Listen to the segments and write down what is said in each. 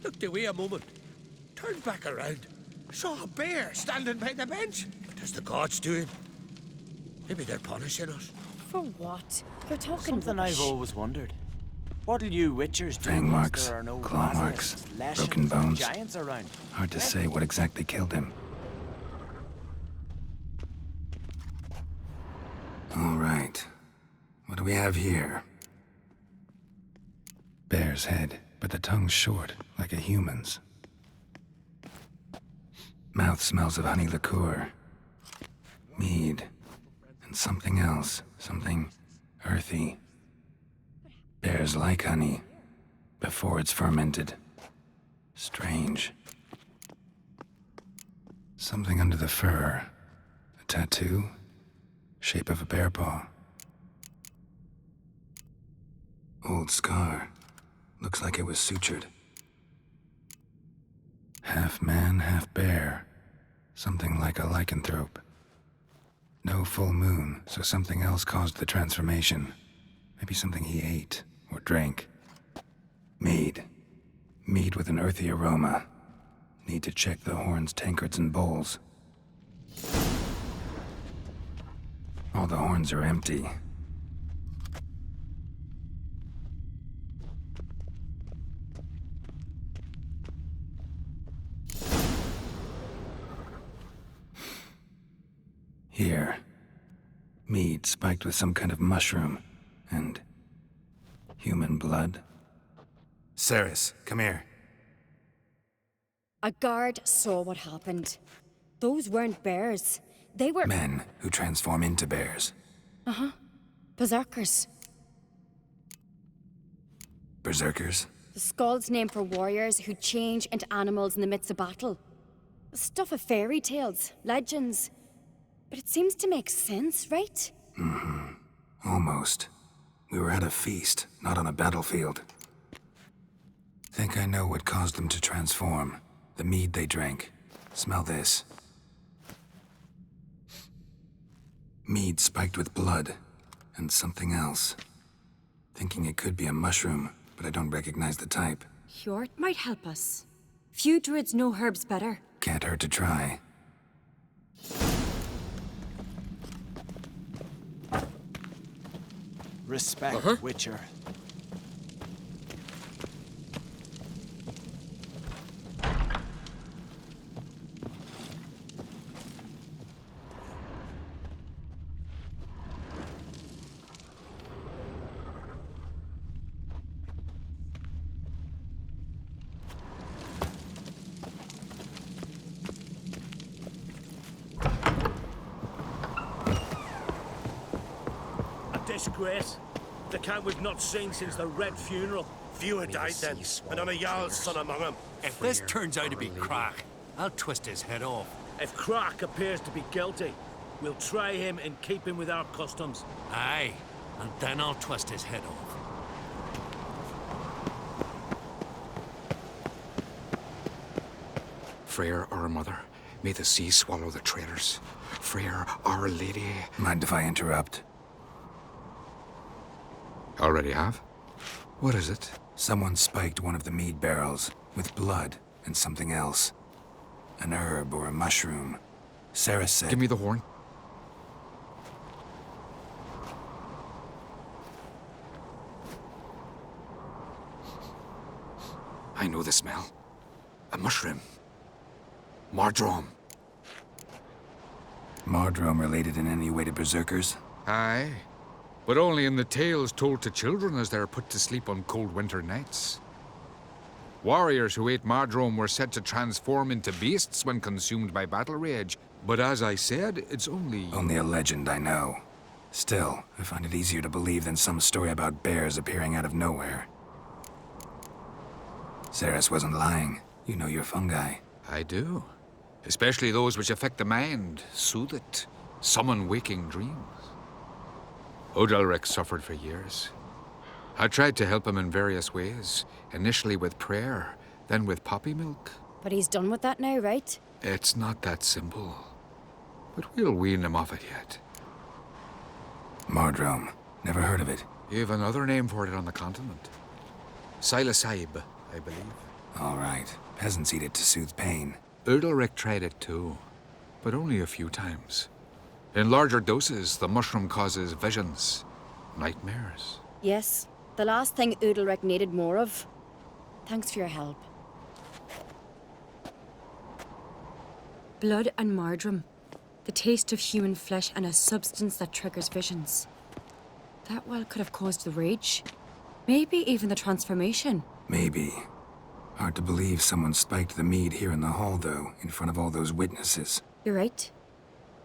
Looked away a moment, turned back around, saw a bear standing by the bench. What is the gods doing? Maybe they're punishing us. For what? You're talking Something rubbish. I've always wondered. What'll you witchers do Fang once marks, there are no claw Lazarus, marks, Leshens, broken and bones. giants around? Hard to say what exactly killed him. All right. What do we have here? Bear's head, but the tongue's short, like a human's. Mouth smells of honey liqueur. Mead. And something else. Something earthy. Bears like honey. Before it's fermented. Strange. Something under the fur. A tattoo? Shape of a bear paw. Old scar. Looks like it was sutured. Half man, half bear. Something like a lycanthrope. No full moon, so something else caused the transformation. Maybe something he ate or drank. Mead. Mead with an earthy aroma. Need to check the horns, tankards, and bowls. All the horns are empty. Here. Mead spiked with some kind of mushroom. And human blood. Ceres, come here. A guard saw what happened. Those weren't bears. They were... Men who transform into bears. Uh-huh. Berserkers. Berserkers? The Skald's name for warriors who change into animals in the midst of battle. The stuff of fairy tales, legends. But it seems to make sense, right? Mm-hmm. Almost. We were at a feast, not on a battlefield. Think I know what caused them to transform. The mead they drank. Smell this. Mead spiked with blood. And something else. Thinking it could be a mushroom, but I don't recognize the type. Hjort might help us. Few druids know herbs better. Can't hurt to try. Respect, Witcher. Disgrace. The count we've not seen since the Red Funeral. Fewer died then, and on a Jarl's son among them. If this turns out to be crack, I'll twist his head off. If Crack appears to be guilty, we'll try him in keeping with our customs. Aye, and then I'll twist his head off. Freyr, our mother, may the sea swallow the traitors. Freyr, our lady. Mind if I interrupt? Already have? What is it? Someone spiked one of the mead barrels with blood and something else. An herb or a mushroom. Sarah said... Give me the horn. I know the smell. A mushroom. Mardrome. Mardrome related in any way to berserkers? Aye. But only in the tales told to children as they're put to sleep on cold winter nights. Warriors who ate Mardrome were said to transform into beasts when consumed by battle rage. But as I said, it's only... Only a legend, I know. Still, I find it easier to believe than some story about bears appearing out of nowhere. Ceres wasn't lying. You know your fungi. I do. Especially those which affect the mind, soothe it, summon waking dreams. Odalric suffered for years. I tried to help him in various ways, initially with prayer, then with poppy milk. But he's done with that now, right? It's not that simple. But we'll wean him off it yet. Mardrome. Never heard of it. You have another name for it on the continent. Silasaib, I believe. All right. Peasants eat it to soothe pain. Udalric tried it too, but only a few times. In larger doses, the mushroom causes visions, nightmares. Yes, the last thing Udalric needed more of. Thanks for your help. Blood and marjoram. The taste of human flesh and a substance that triggers visions. That well could have caused the rage. Maybe even the transformation. Maybe. Hard to believe someone spiked the mead here in the hall, though, in front of all those witnesses. You're right.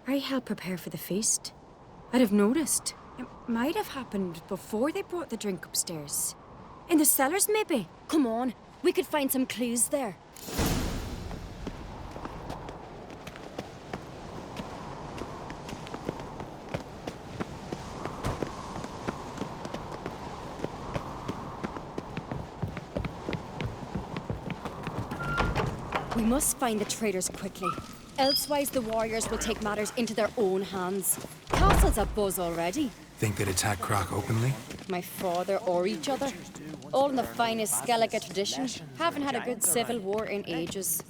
I helped prepare for the feast. I'd have noticed. It might have happened before they brought the drink upstairs. In the cellars, maybe. Come on, we could find some clues there. We must find the traitors quickly. Elsewise, the warriors will take matters into their own hands. Castle's abuzz already. Think they'd attack Croc openly? My father or each other. All in the finest Skellige tradition. Haven't had a good civil war in ages.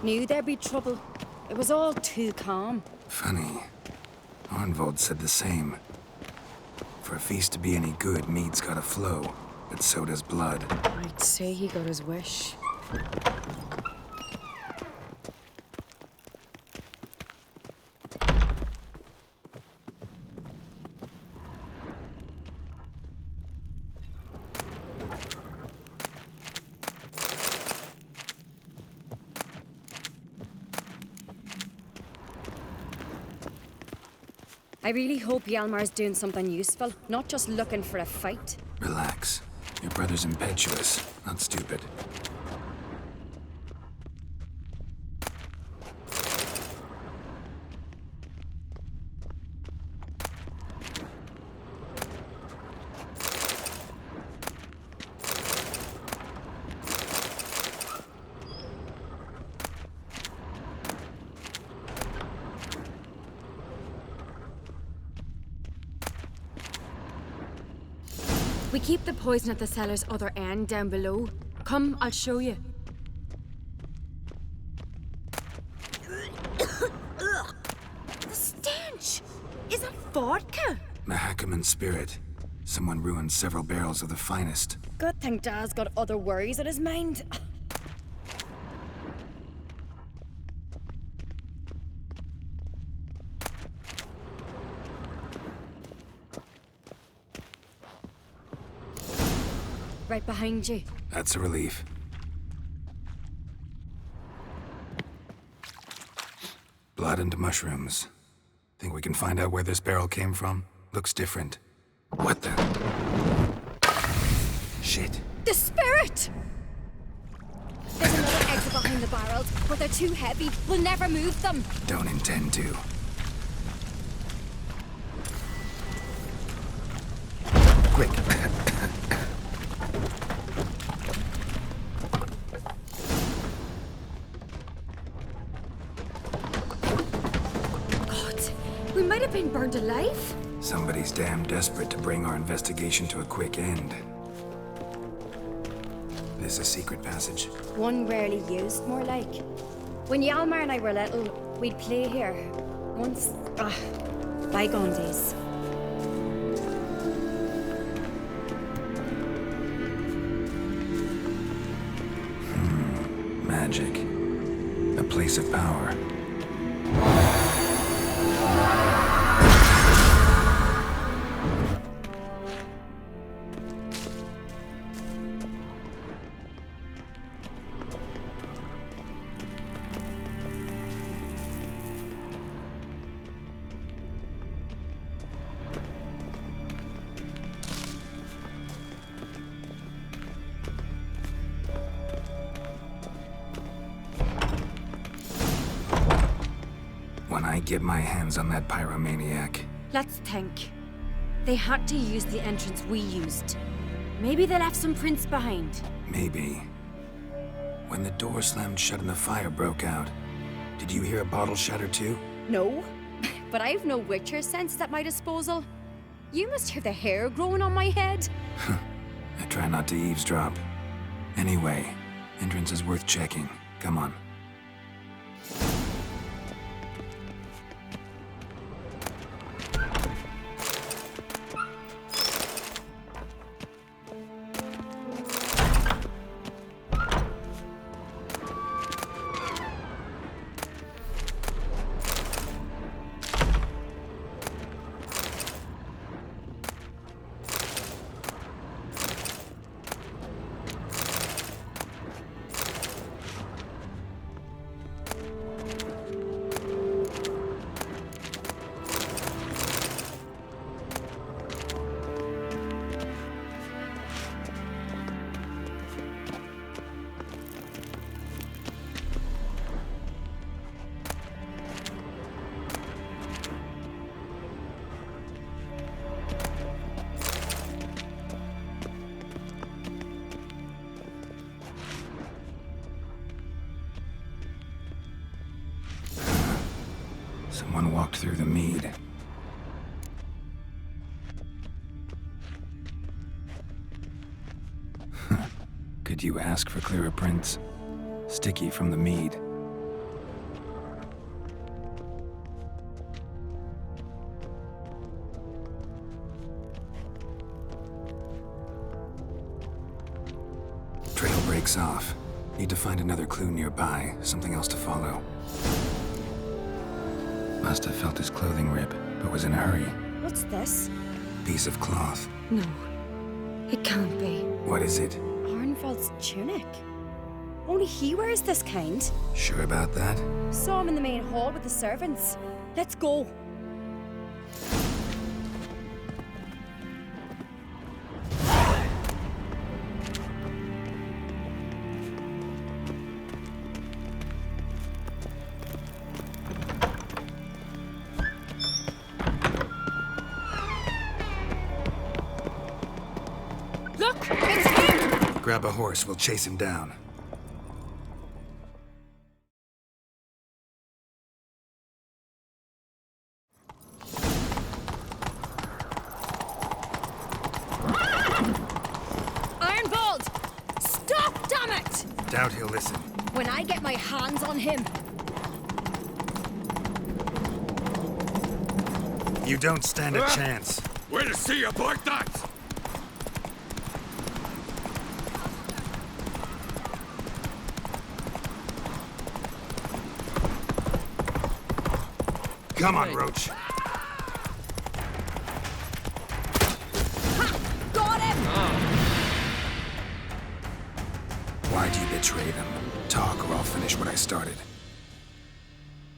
Knew there'd be trouble. It was all too calm. Funny. Arnvold said the same. For a feast to be any good, mead's gotta flow, but so does blood. I'd say he got his wish. I really hope Hjalmar's doing something useful, not just looking for a fight. Relax. Your brother's impetuous, not stupid. We keep the poison at the cellar's other end down below. Come, I'll show you. The stench! Is that vodka? Mahakaman spirit. Someone ruined several barrels of the finest. Good thing Dad's got other worries in his mind. Right behind you. That's a relief. Blood and mushrooms. Think we can find out where this barrel came from? Looks different. What the? Shit. The spirit! There's another exit behind the barrels, but they're too heavy. We'll never move them. Don't intend to. Quick. We might have been burned alive. Somebody's damn desperate to bring our investigation to a quick end. This a secret passage? One rarely used, more like. When Hjalmar and I were little, we'd play here. Once, bygone days. Magic. A place of power. When I get my hands on that pyromaniac. Let's think. They had to use the entrance we used. Maybe they left some prints behind. Maybe. When the door slammed shut and the fire broke out, did you hear a bottle shatter too? No, but I've no Witcher sense at my disposal. You must hear the hair growing on my head. I try not to eavesdrop. Anyway, entrance is worth checking. Come on. Someone walked through the mead. Could you ask for clearer prints? Sticky from the mead. Trail breaks off. Need to find another clue nearby, something else to follow. Must have felt his clothing rip, but was in a hurry. What's this? Piece of cloth. No, it can't be. What is it? Arnvald's tunic. Only he wears this kind. Sure about that? Saw him in the main hall with the servants. Let's go. Look! It's him! Grab a horse, we'll chase him down. Arnvald! Stop, damn it! Doubt he'll listen. When I get my hands on him. You don't stand a chance. Where to see about that? Come on, Roach. Ha! Got him! Why'd you betray them? Talk or I'll finish what I started.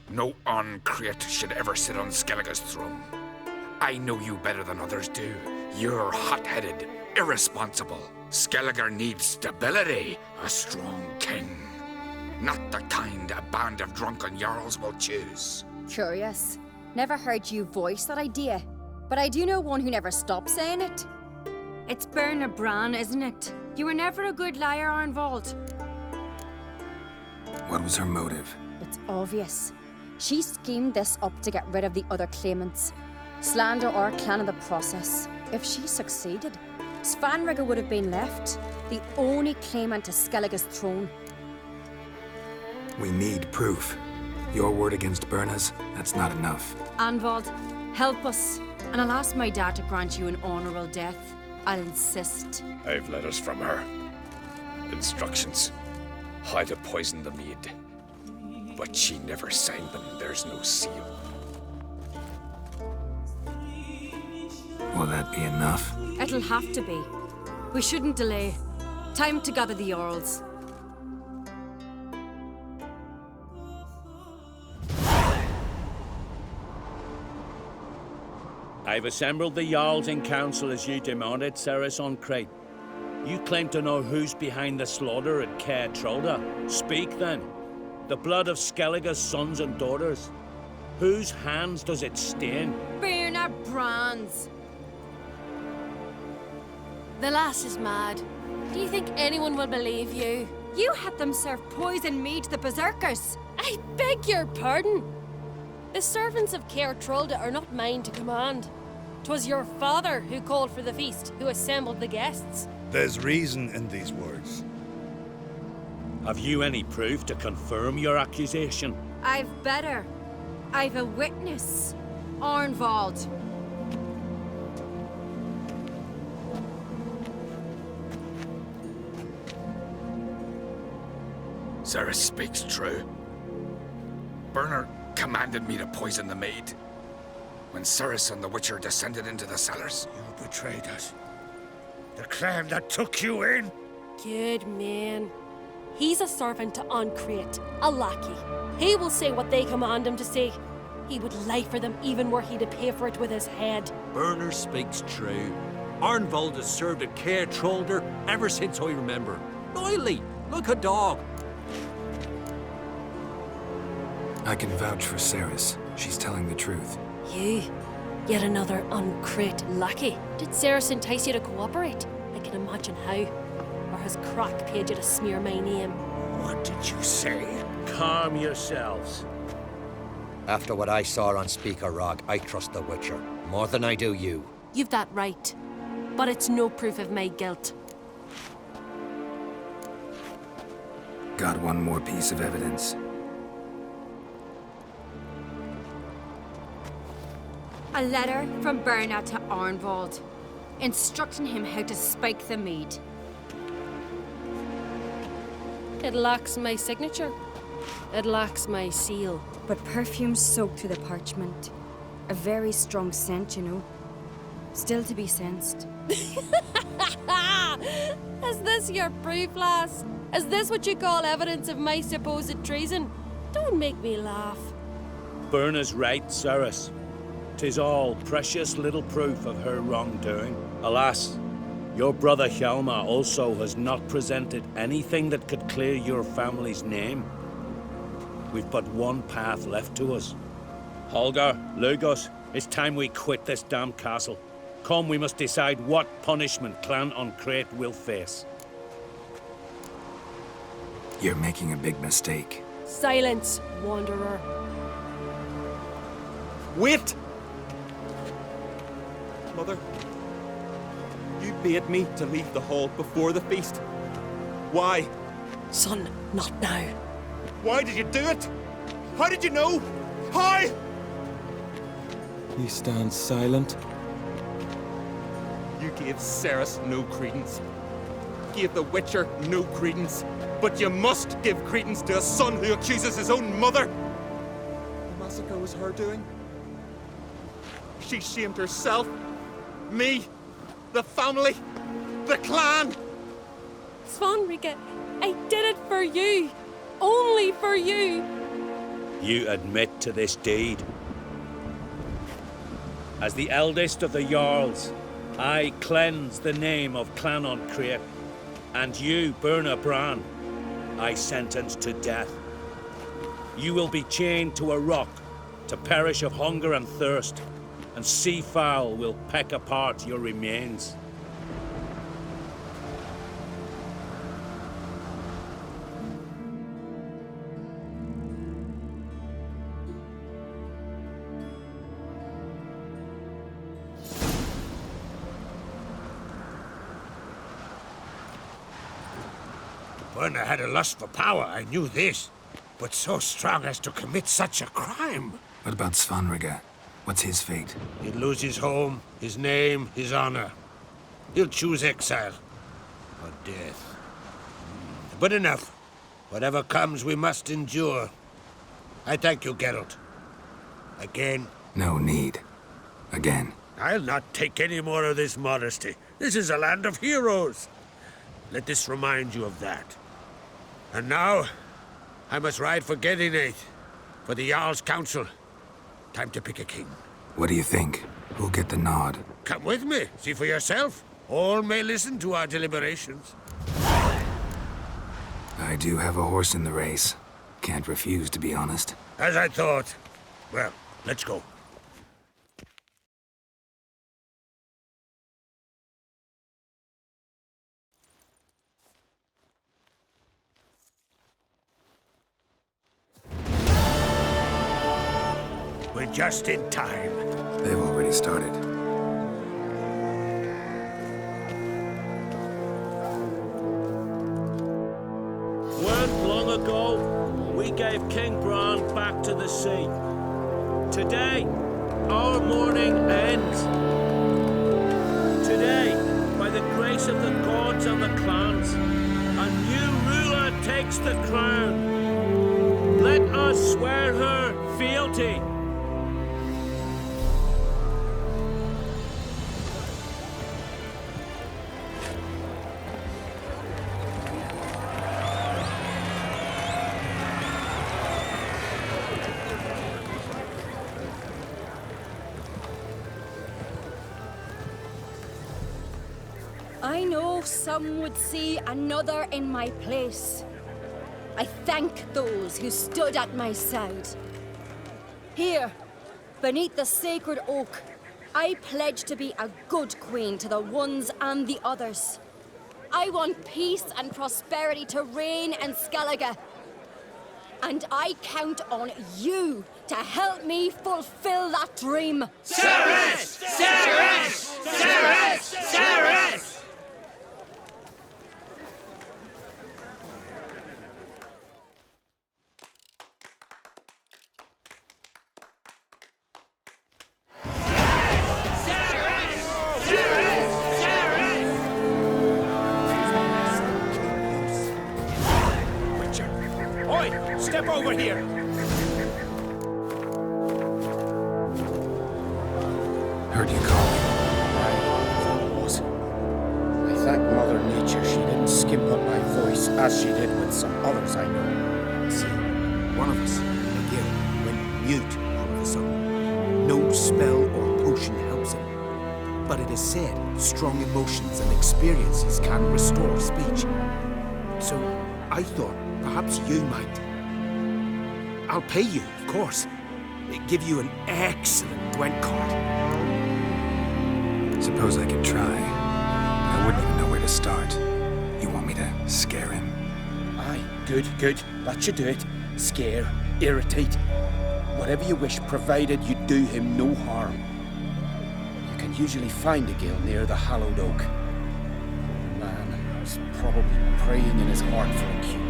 No uncreate should ever sit on Skellige's throne. I know you better than others do. You're hot-headed, irresponsible. Skellige needs stability, a strong king. Not the kind a band of drunken jarls will choose. Curious. Never heard you voice that idea. But I do know one who never stops saying it. It's Berna Bran, isn't it? You were never a good liar, Arnvald. What was her motive? It's obvious. She schemed this up to get rid of the other claimants. Slander our clan in the process. If she succeeded, Svanrige would have been left, the only claimant to Skellige's throne. We need proof. Your word against Berna's, that's not enough. Arnvald, help us. And I'll ask my dad to grant you an honorable death. I'll insist. I've letters from her. Instructions. How to poison the mead. But she never signed them. There's no seal. Will that be enough? It'll have to be. We shouldn't delay. Time to gather the Jarls. I've assembled the Jarls in council as you demanded, Ceres on Crate. You claim to know who's behind the slaughter at Caer Trolda. Speak then. The blood of Skellige's sons and daughters. Whose hands does it stain? Berna Bran's. The lass is mad. Do you think anyone will believe you? You had them serve poison mead to the berserkers. I beg your pardon. The servants of Caer Trolda are not mine to command. 'Twas your father who called for the feast, who assembled the guests. There's reason in these words. Have you any proof to confirm your accusation? I've better. I've a witness. Arnvald. Ciri speaks true. Bernard commanded me to poison the maid. When Circe and the Witcher descended into the cellars. You betrayed us. The clan that took you in. Good man. He's a servant to Ancrate, a lackey. He will say what they command him to say. He would lie for them even were he to pay for it with his head. Bernard speaks true. Arnvald has served at Caer Trolder ever since I remember. Loyally, like a dog. I can vouch for Ceres. She's telling the truth. You? Yet another Ancrate lackey. Did Ceres entice you to cooperate? I can imagine how. Or has Crack paid you to smear my name? What did you say? Calm yourselves. After what I saw on Speaker Rock, I trust the Witcher. More than I do you. You've that right. But it's no proof of my guilt. Got one more piece of evidence. A letter from Bernard to Arnvald, instructing him how to spike the mead. It lacks my signature. It lacks my seal. But perfume soaked through the parchment. A very strong scent, you know. Still to be sensed. Is this your proof, lass? Is this what you call evidence of my supposed treason? Don't make me laugh. Berna's right, Ceres. 'Tis all precious little proof of her wrongdoing. Alas, your brother Hjalmar also has not presented anything that could clear your family's name. We've but one path left to us. Holger, Lugos, it's time we quit this damned castle. Come, we must decide what punishment Clan Ancrate will face. You're making a big mistake. Silence, wanderer. Wait! Mother, you bade me to leave the hall before the feast. Why? Son, not now. Why did you do it? How did you know? How? You stand silent. You gave Ceres no credence. Gave the Witcher no credence. But you must give credence to a son who accuses his own mother. The massacre was her doing. She shamed herself, me, the family, the clan. Svanrika, I did it for you. Only for you. You admit to this deed. As the eldest of the Jarls, I cleanse the name of Clan Ancrate, and you, Berna Bran, I sentence to death. You will be chained to a rock to perish of hunger and thirst, and sea fowl will peck apart your remains. Berna had a lust for power, I knew this. But so strong as to commit such a crime. What about Svanrika? What's his fate? He'll lose his home, his name, his honor. He'll choose exile. Or death. But enough. Whatever comes, we must endure. I thank you, Geralt. Again. No need. Again. I'll not take any more of this modesty. This is a land of heroes. Let this remind you of that. And now, I must ride for Gedinate, for the Jarl's Council. Time to pick a king. What do you think? Who'll get the nod? Come with me, see for yourself. All may listen to our deliberations. I do have a horse in the race. Can't refuse, to be honest. As I thought. Well, let's go. Just in time. They've already started. Weren't long ago, we gave King Bran back to the sea. Today, our mourning ends. Today, by the grace of the gods and the clans, a new ruler takes the crown. Let us swear her fealty. I know some would see another in my place. I thank those who stood at my side. Here, beneath the sacred oak, I pledge to be a good queen to the ones and the others. I want peace and prosperity to reign in Skellige. And I count on you to help me fulfill that dream. Ceres! Ceres! Ceres! Ceres! Step over here! Heard you call me. I thank Mother Nature she didn't skimp on my voice as she did with some others I know. See, one of us, Geralt, went mute all of a sudden. No spell or potion helps him. But it is said strong emotions and experiences can restore speech. So I thought perhaps you might. I'll pay you, of course. Give you an excellent Gwent card. Suppose I could try, but I wouldn't even know where to start. You want me to scare him? Aye, good. That should do it. Scare, irritate. Whatever you wish, provided you do him no harm. You can usually find a gill near the hallowed oak. Man is probably praying in his heart for a cure.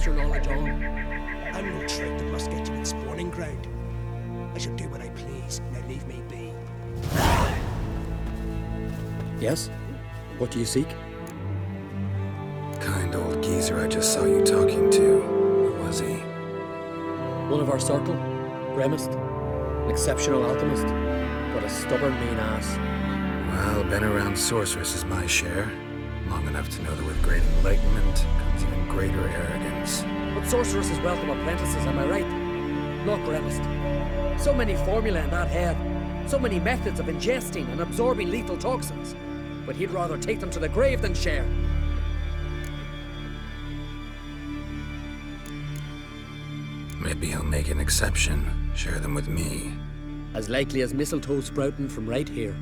Your knowledge on. I'm no trick that must get you in spawning ground. I shall do what I please, now leave me be. Yes? What do you seek? Kind old geezer I just saw you talking to. Who was he? One of our circle. Bremist. An exceptional alchemist. But a stubborn mean ass. Well, been around sorceresses my share. Long enough to know that with great enlightenment comes even greater arrogance. But sorceresses welcome apprentices, am I right? Not Bremist. So many formulae in that head. So many methods of ingesting and absorbing lethal toxins. But he'd rather take them to the grave than share. Maybe he'll make an exception. Share them with me. As likely as mistletoe sprouting from right here.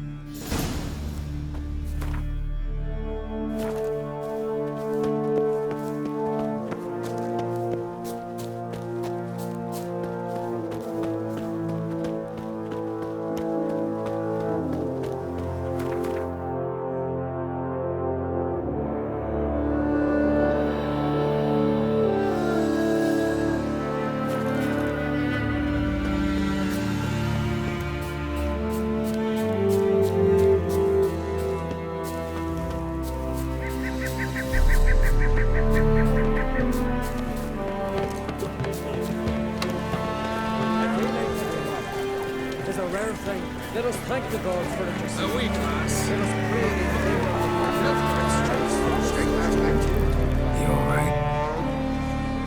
Let us thank the gods for it yourself. A weak lass. Let us pray in favor of the You alright?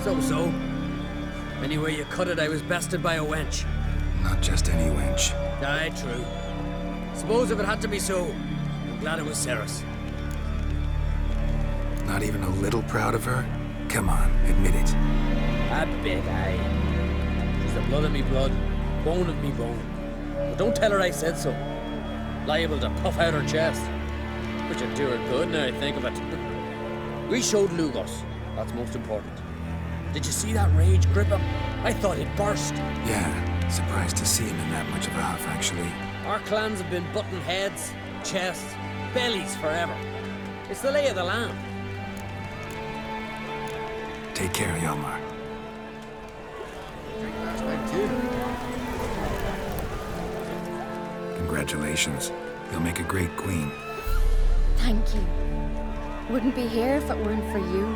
So. Anyway you cut it, I was bested by a wench. Not just any wench. Aye, true. Suppose if it had to be so, I'm glad it was Ceres. Not even a little proud of her? Come on, admit it. A bit, aye. She's the blood of me blood, bone of me bone. But don't tell her I said so. Liable to puff out her chest. Which would do her good now I think of it. We showed Lugos. That's most important. Did you see that rage grip him? I thought he'd burst. Yeah, surprised to see him in that much of a huff, actually. Our clans have been butting heads, chests, bellies forever. It's the lay of the land. Take care, Hjalmar. Congratulations. You'll make a great queen. Thank you. Wouldn't be here if it weren't for you.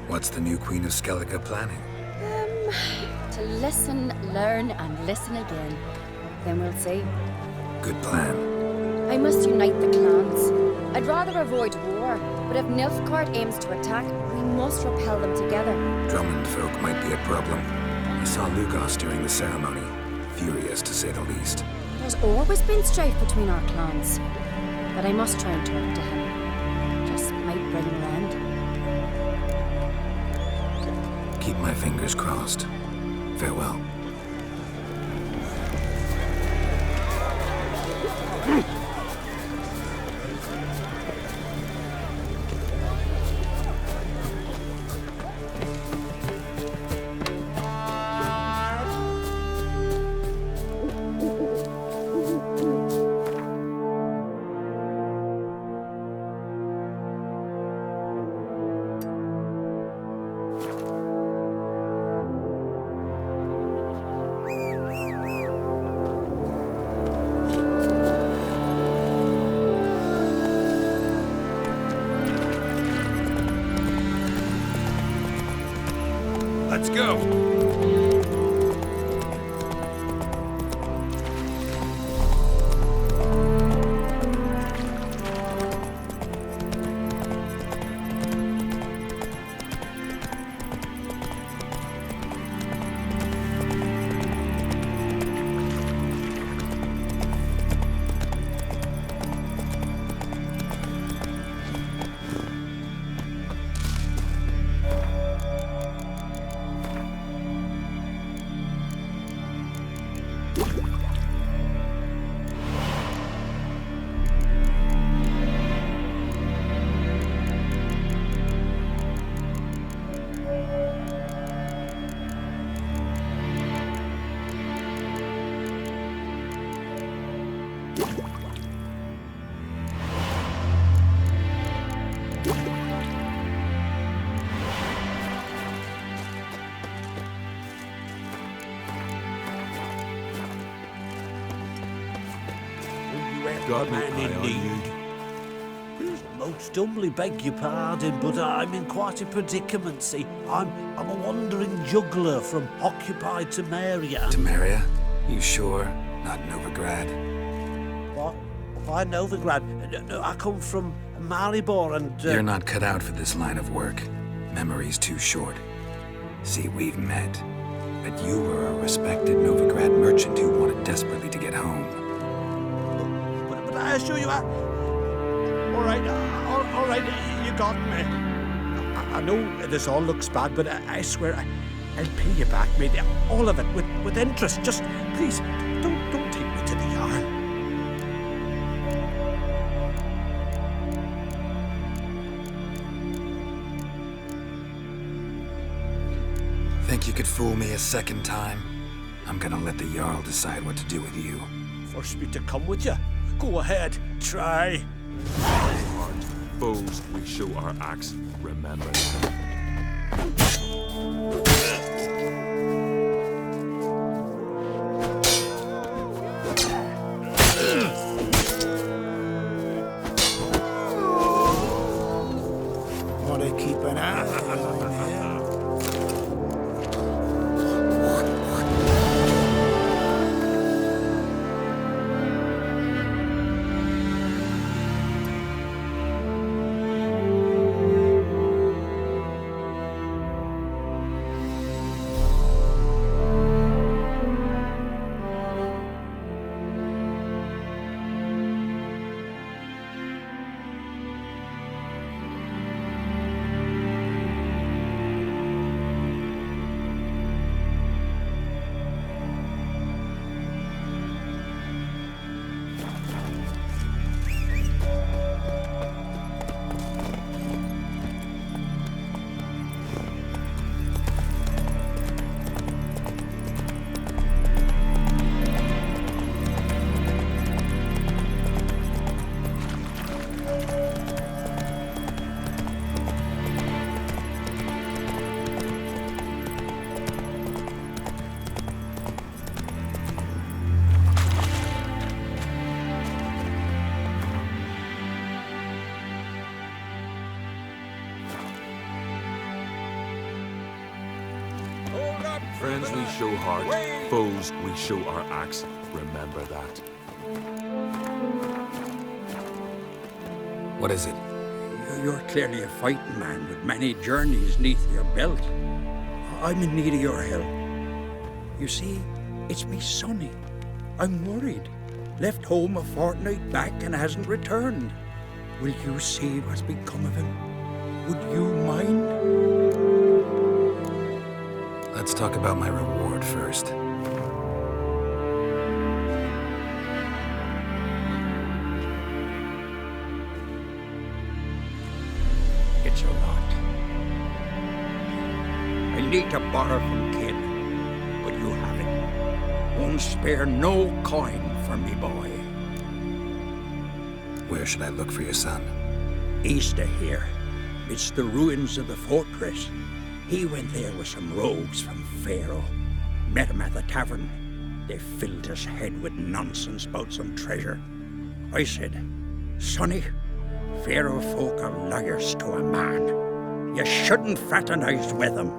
What's the new Queen of Skellige planning? To listen, learn, and listen again. Then we'll see. Good plan. I must unite the clans. I'd rather avoid war, but if Nilfgaard aims to attack, we must repel them together. Drummond folk might be a problem. I saw Lugos during the ceremony. Furious, to say the least. There's always been strife between our clans. But I must try and talk to him. Just might bring him around. Keep my fingers crossed. Farewell. Let's go. God, man in need. Most humbly beg your pardon, but I'm in quite a predicament, see. I'm a wandering juggler from occupied Temeria. Temeria? You sure? Not Novigrad? What? Why Novigrad? No, I come from Maribor and... You're not cut out for this line of work. Memory's too short. See, we've met. But you were a respected Novigrad merchant who wanted desperately to get home. But I assure you, all right, you got me. I know this all looks bad, but I swear I'll pay you back, mate. All of it, with interest. Just, please, don't take me to the Jarl. Think you could fool me a second time? I'm gonna let the Jarl decide what to do with you. Force me to come with you? Go ahead, try. Foes, we show our axe. Remember that. Want to keep an eye on Friends we show heart, foes we show our axe. Remember that. What is it? You're clearly a fighting man with many journeys neath your belt. I'm in need of your help. You see, it's me Sonny. I'm worried. Left home a fortnight back and hasn't returned. Will you see what's become of him? Would you mind? Let's talk about my reward first. It's a lot. I need to borrow from Kid, but you have it. Won't spare no coin for me boy. Where should I look for your son? East of here. It's the ruins of the fortress. He went there with some rogues from Pharaoh. Met him at the tavern. They filled his head with nonsense about some treasure. I said, Sonny, Pharaoh folk are liars to a man. You shouldn't fraternize with them.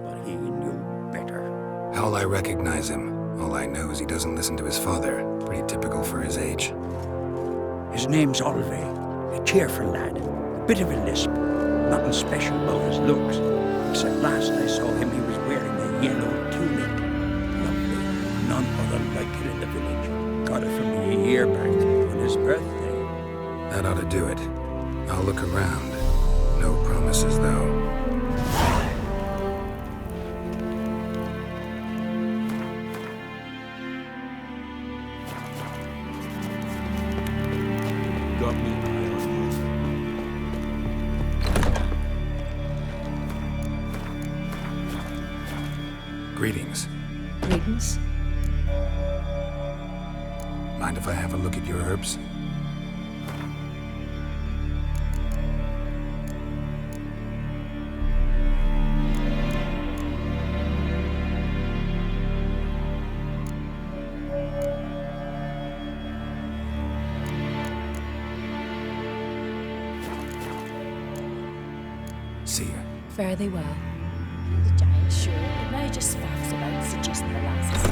But he knew better. How'll I recognize him? All I know is he doesn't listen to his father. Pretty typical for his age. His name's Olve. A cheerful lad. A bit of a lisp. Nothing special about his looks. Except last I saw him, he was wearing a yellow tunic. Lovely. None other like it in the village. Got it from me a year back on his birthday. That ought to do it. I'll look around. No promises, though. Got me. Greetings. Greetings. Mind if I have a look at your herbs? See ya. Fare thee well. The giant sure, but now just facts about suggesting the lasses.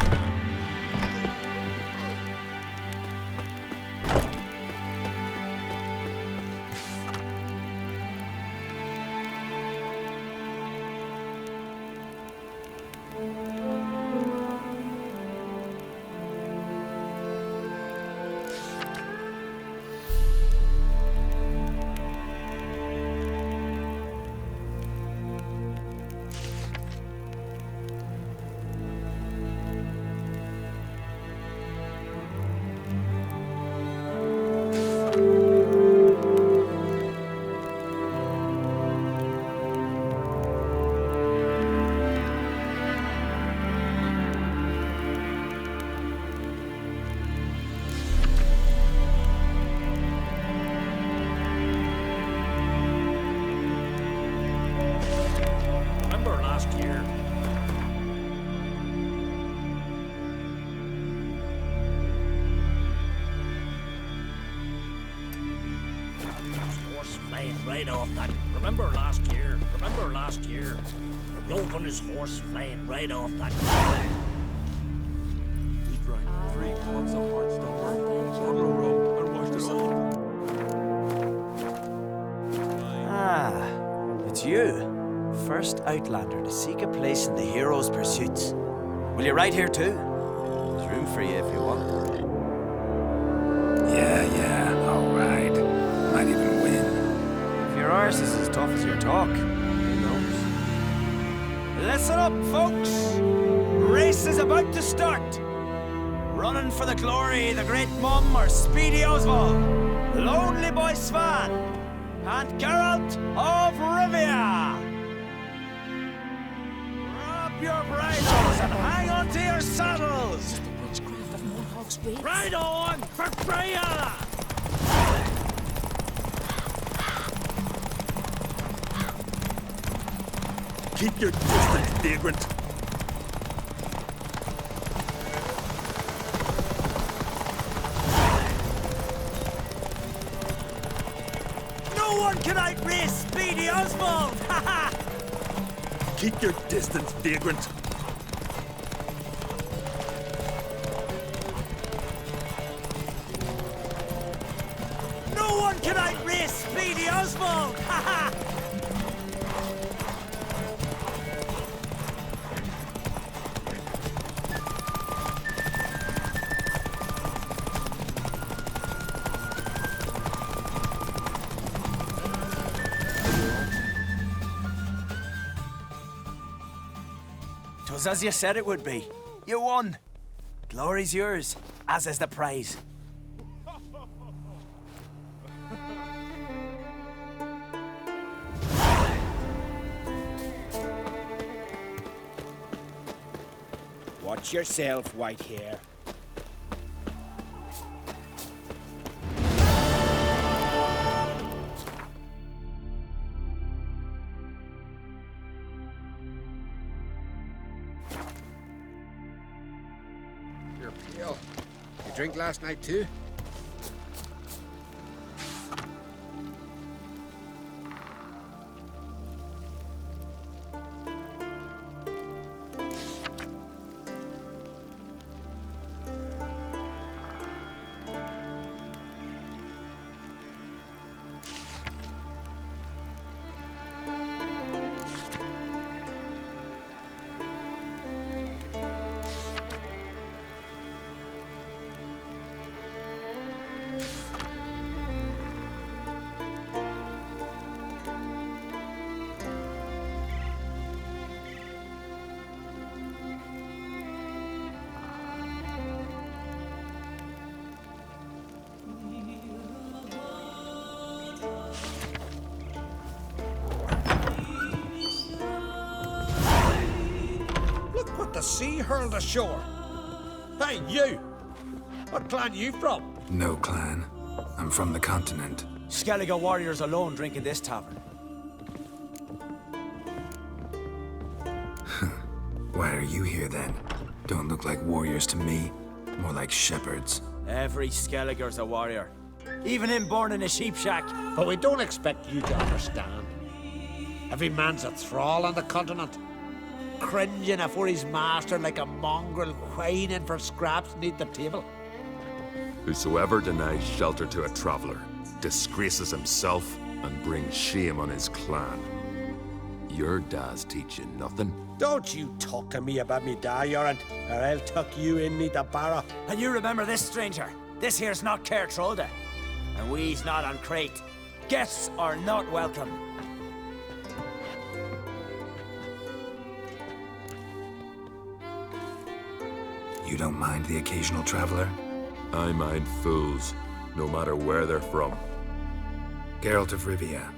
Right off that. Remember last year? Yoke on his horse flying right off that. He drank 3 quarts of hard stuff, one rum, and washed it off. Ah, it's you. First Outlander to seek a place in the hero's pursuits. Will you ride here too? There's room for you if you want. Yeah, all right. Might even win. Your arse is as tough as your talk. Who knows? Listen up, folks! Race is about to start! Running for the glory, the great mum, or Speedy Oswald, Lonely Boy Svan, and Geralt of Rivia! Grab your bridles and hang on to your saddles! The witchcraft of Mohawk's race. Ride on for Freya! Keep your distance, vagrant. No one can outrace Speedy Oswald! Ha ha! Keep your distance, vagrant. can outrace Speedy Oswald? Ha ha! Twas as you said it would be. You won. Glory's yours, as is the prize. Watch yourself, white hair. You're pale. You drink last night too? The sea hurled ashore. Hey, you! What clan you from? No clan. I'm from the continent. Skellige warriors alone drink in this tavern. Why are you here then? Don't look like warriors to me. More like shepherds. Every Skellige's a warrior. Even him born in a sheep shack. But we don't expect you to understand. Every man's a thrall on the continent. Cringing afore his master like a mongrel whining for scraps neath the table. Whosoever denies shelter to a traveller disgraces himself and brings shame on his clan. Your dad's teaching nothing. Don't you talk to me about me da, Yorant, or I'll tuck you in neath the barrow. And you remember this, stranger. This here's not Caer Trolda. And we's not on Crete. Guests are not welcome. You don't mind the occasional traveler? I mind fools, no matter where they're from. Geralt of Rivia,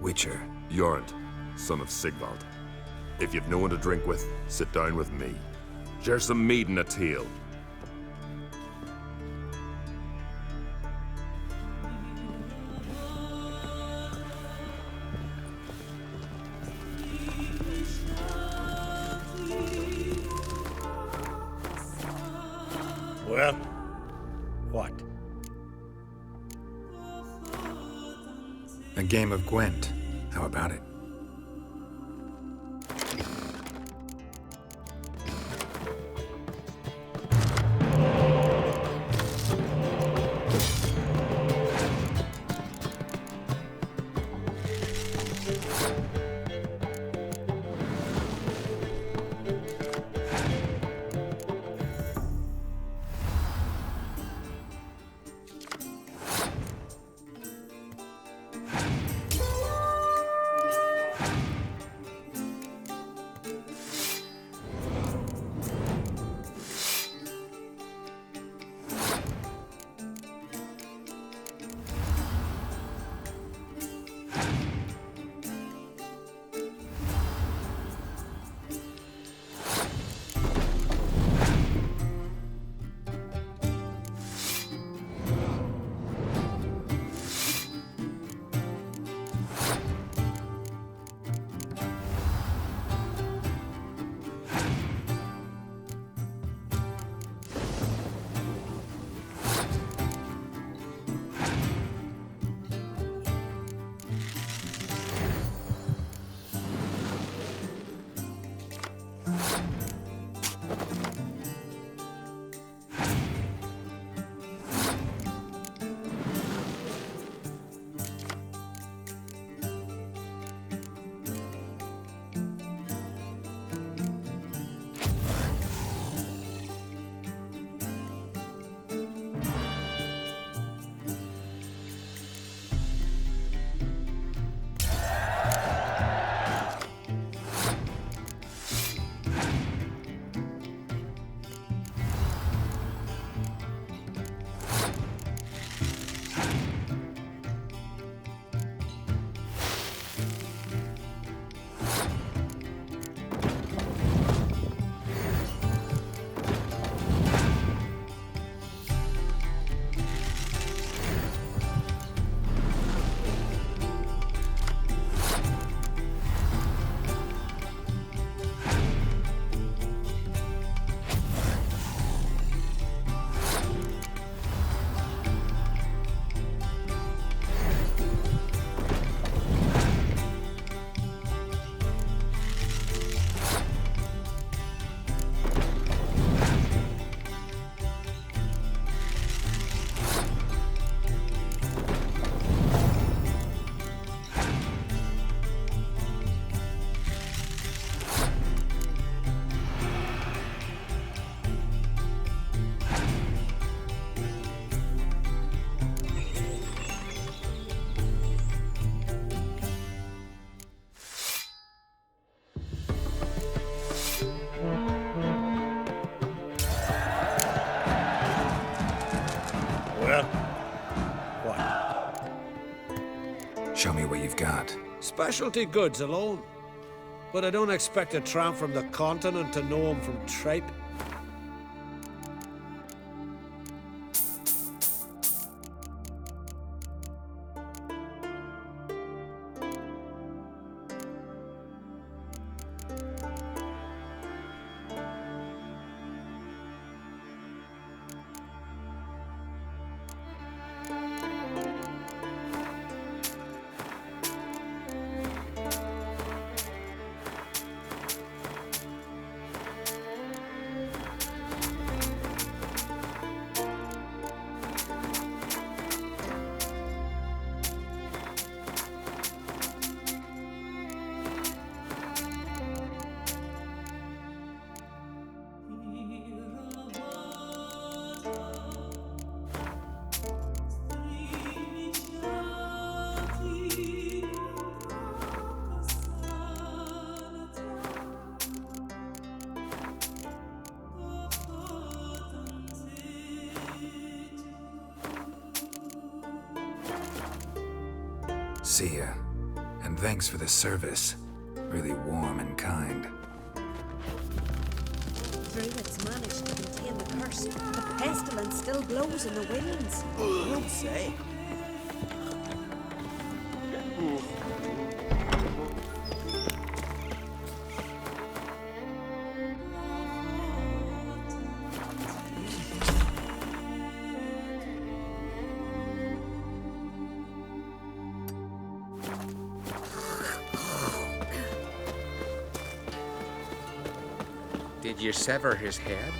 Witcher. Jorund, son of Sigvald. If you've no one to drink with, sit down with me. Share some mead and a tale. Well, what? A game of Gwent. How about it? what you've got. Specialty goods alone. But I don't expect a tramp from the continent to know 'em from tripe. See ya. And thanks for the service. Really warm and kind. Druids managed to contain the curse. The pestilence still blows in the winds. I would say. Did you sever his head?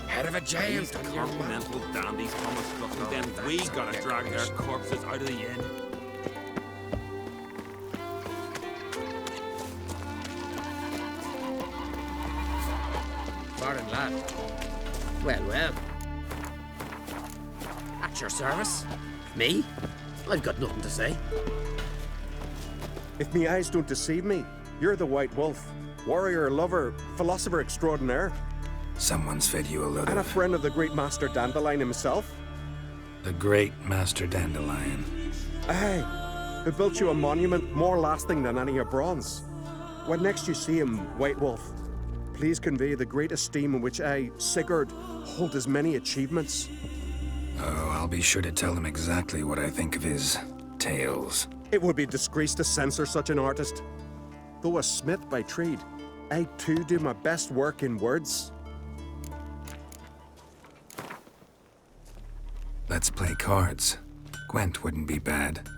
Head of a giant These on your continental dandies come us looking, then we gotta drag their corpses out of the inn. Foreign lad. Well, well. At your service. Me? I've got nothing to say. If me eyes don't deceive me, you're the White Wolf. Warrior, lover, philosopher extraordinaire. Someone's fed you a load And a of... friend of the great Master Dandelion himself. The great Master Dandelion. Aye, who built you a monument more lasting than any of bronze. When next you see him, White Wolf, please convey the great esteem in which I, Sigurd, hold his many achievements. Oh, I'll be sure to tell him exactly what I think of his tales. It would be disgrace to censor such an artist. Though a smith by trade, I too do my best work in words. Let's play cards. Gwent wouldn't be bad.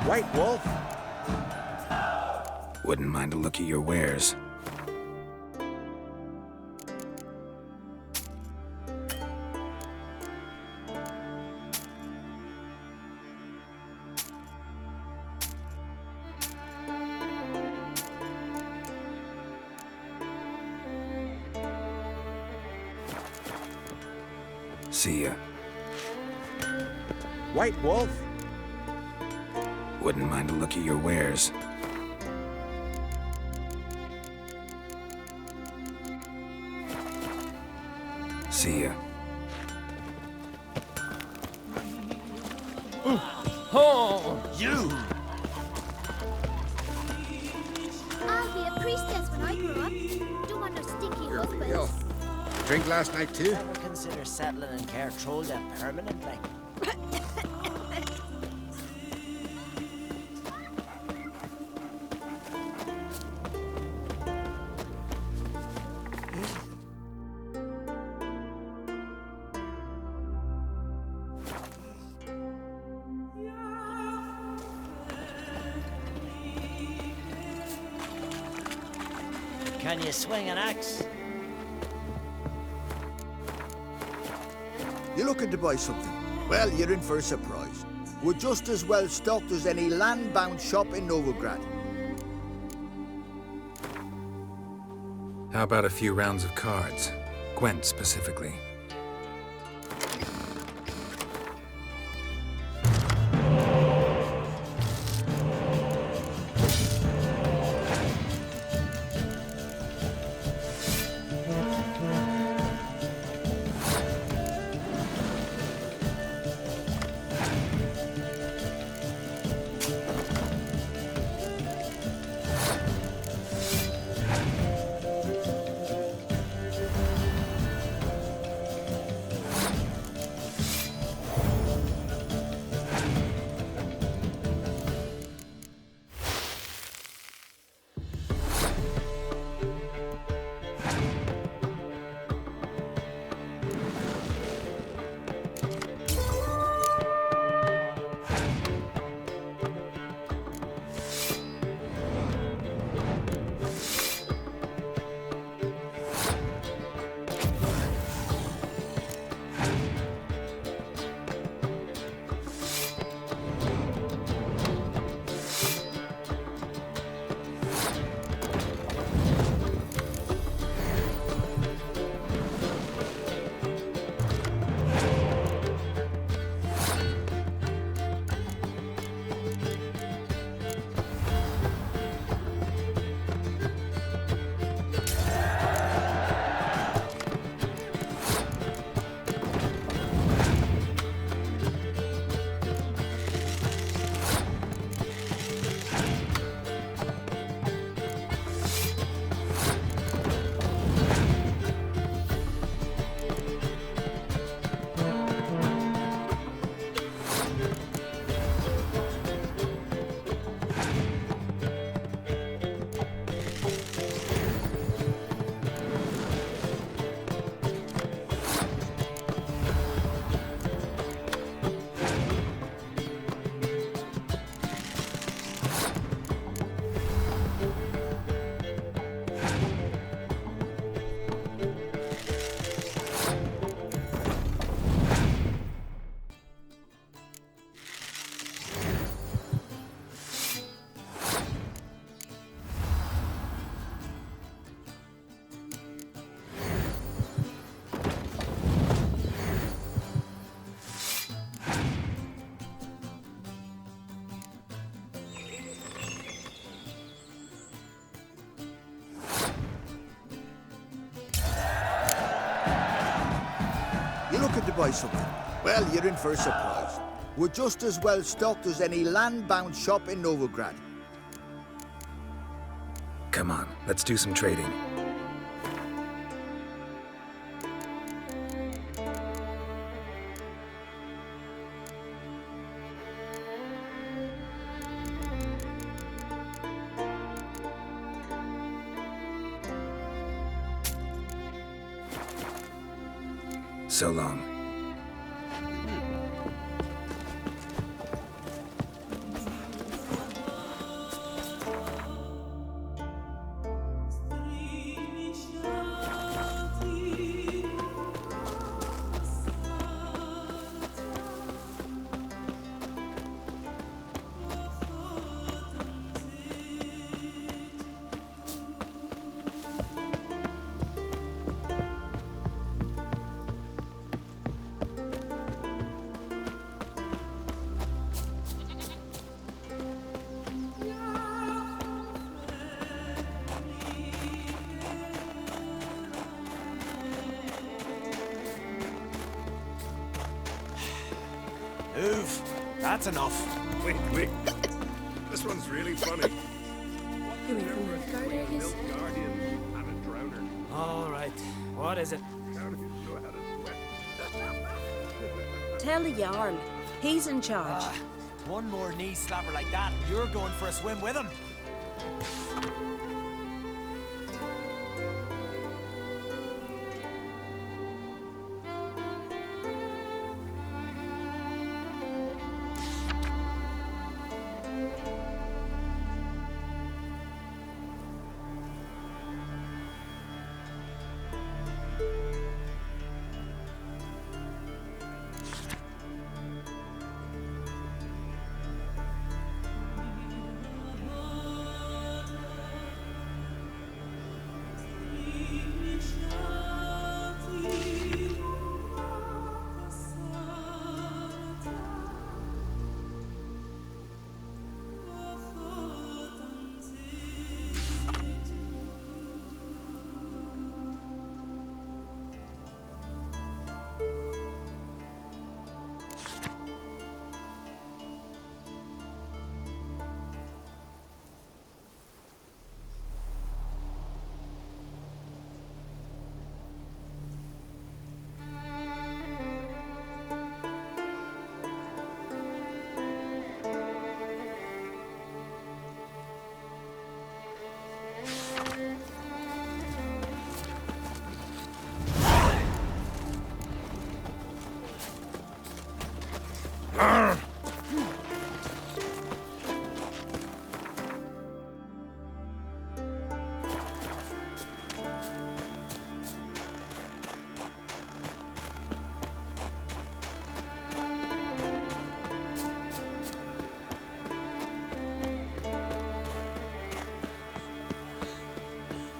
White Wolf? Wouldn't mind a look at your wares. See ya. White Wolf? Wouldn't mind a look at your wares. See ya. Oh, you! I'll be a priestess when I grow up. Don't want no stinky husbands. Drink last night too? Ever consider settling in Cair Trolda permanently? Can you swing an axe? You looking to buy something? Well, you're in for a surprise. We're just as well stocked as any land-bound shop in Novigrad. How about a few rounds of cards? Gwent specifically. Looking to buy something? Well, you're in for a surprise. We're just as well stocked as any land-bound shop in Novigrad. Come on, let's do some trading. So long. Move. That's enough. Wait. This one's really funny. All right. What is it? Tell the Jarl. He's in charge. One more knee slapper like that, and you're going for a swim with him.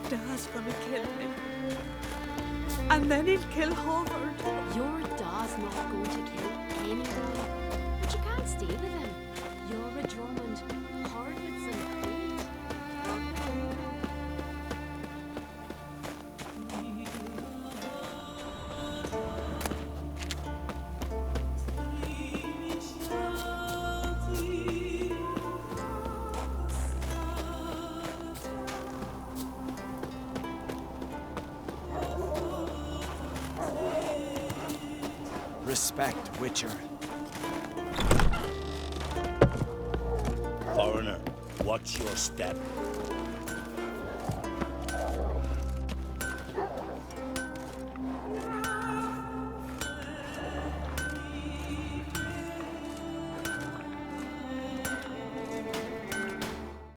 Dad's gonna kill me. And then he'll kill Howard. Your dad's not going to kill anyone. But you can't stay with him. You're a Drummond. Harlots and Creed. Respect, Witcher. Foreigner, watch your step.